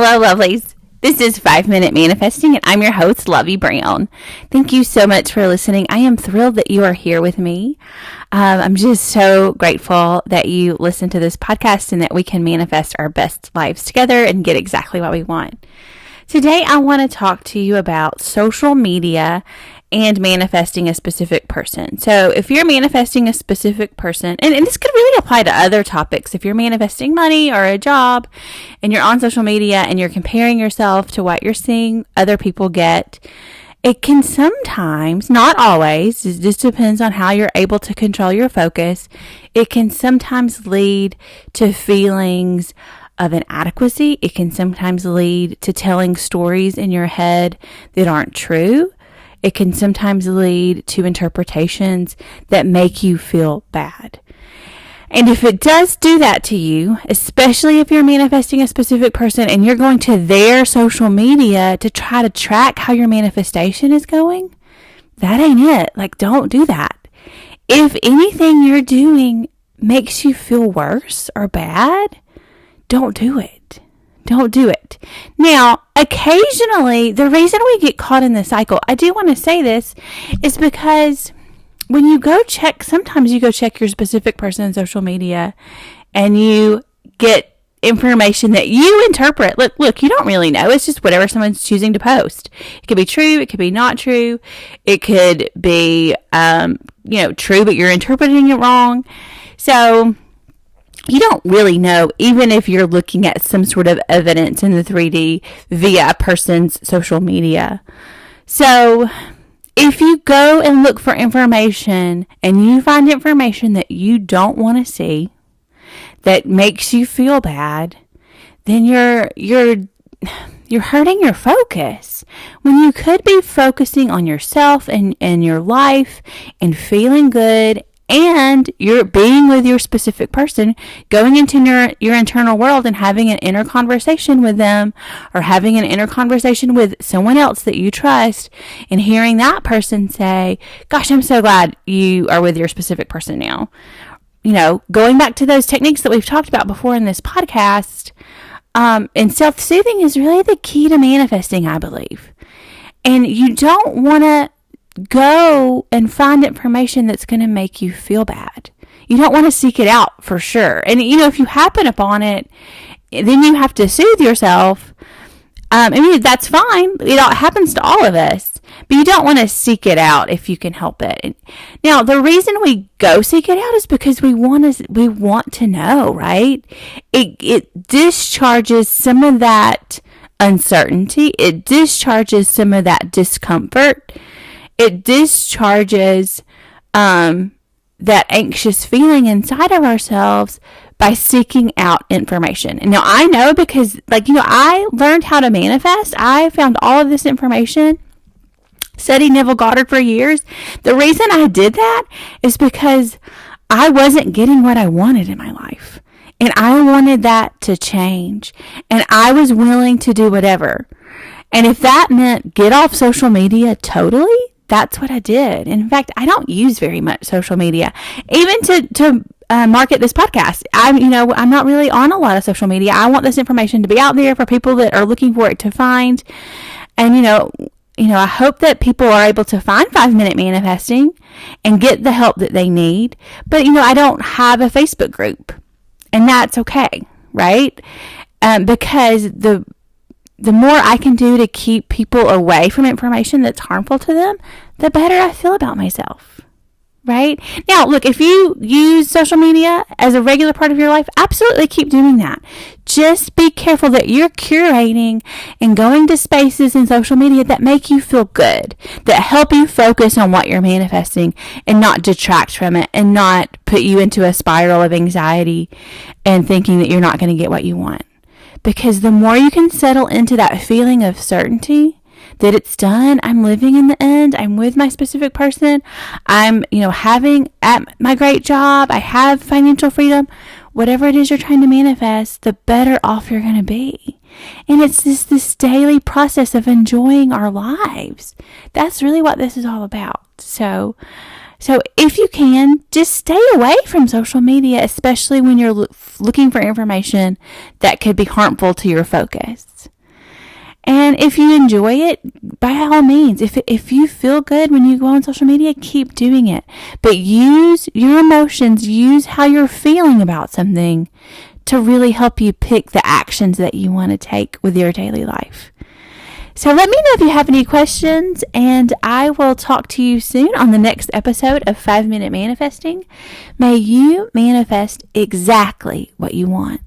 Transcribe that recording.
Hello, lovelies. This is 5 Minute Manifesting, and I'm your host, Lovey Brown. Thank you so much for listening. I am thrilled that you are here with me. I'm just so grateful that you listen to this podcast and that we can manifest our best lives together and get exactly what we want. Today, I want to talk to you about social media and manifesting a specific person. So if you're manifesting a specific person, and this could really apply to other topics, if you're manifesting money or a job and you're on social media and you're comparing yourself to what you're seeing other people get, it can sometimes, not always, it just depends on how you're able to control your focus, it can sometimes lead to feelings of inadequacy. It can sometimes lead to telling stories in your head that aren't true. It can sometimes lead to interpretations that make you feel bad. And if it does do that to you, especially if you're manifesting a specific person and you're going to their social media to try to track how your manifestation is going, that ain't it. Don't do that. If anything you're doing makes you feel worse or bad, don't do it. Don't do it. Now, occasionally, the reason we get caught in the cycle, I do want to say this, is because when you go check, sometimes you go check your specific person on social media and you get information that you interpret. Look, you don't really know. It's just whatever someone's choosing to post. It could be true. It could be not true. It could be, true, but you're interpreting it wrong. So you don't really know, even if you're looking at some sort of evidence in the 3D via a person's social media. So if you go and look for information and you find information that you don't want to see, that makes you feel bad, then you're hurting your focus when you could be focusing on yourself and your life and feeling good. And you're being with your specific person, going into your internal world and having an inner conversation with them, or having an inner conversation with someone else that you trust, and hearing that person say, gosh, I'm so glad you are with your specific person now. Going back to those techniques that we've talked about before in this podcast, and self-soothing is really the key to manifesting, I believe. And you don't want to go and find information that's going to make you feel bad. You don't want to seek it out for sure. And, if you happen upon it, then you have to soothe yourself. That's fine. It happens to all of us. But you don't want to seek it out if you can help it. Now, the reason we go seek it out is because we want to know, right? It discharges some of that uncertainty. It discharges some of that discomfort. It discharges that anxious feeling inside of ourselves by seeking out information. And now I know because, I learned how to manifest. I found all of this information, studied Neville Goddard for years. The reason I did that is because I wasn't getting what I wanted in my life. And I wanted that to change. And I was willing to do whatever. And if that meant get off social media totally, that's what I did. In fact, I don't use very much social media, even to market this podcast. I'm not really on a lot of social media. I want this information to be out there for people that are looking for it to find. And, I hope that people are able to find 5-Minute Manifesting and get the help that they need. But, I don't have a Facebook group, and that's okay, right? Because the more I can do to keep people away from information that's harmful to them, the better I feel about myself, right? Now, look, if you use social media as a regular part of your life, absolutely keep doing that. Just be careful that you're curating and going to spaces in social media that make you feel good, that help you focus on what you're manifesting and not detract from it and not put you into a spiral of anxiety and thinking that you're not going to get what you want. Because the more you can settle into that feeling of certainty that it's done, I'm living in the end, I'm with my specific person, I'm, having at my great job, I have financial freedom, whatever it is you're trying to manifest, the better off you're going to be. And it's this daily process of enjoying our lives. That's really what this is all about. So So if you can, just stay away from social media, especially when you're looking for information that could be harmful to your focus. And if you enjoy it, by all means, if you feel good when you go on social media, keep doing it. But use your emotions, use how you're feeling about something to really help you pick the actions that you want to take with your daily life. So let me know if you have any questions, and I will talk to you soon on the next episode of 5 Minute Manifesting. May you manifest exactly what you want.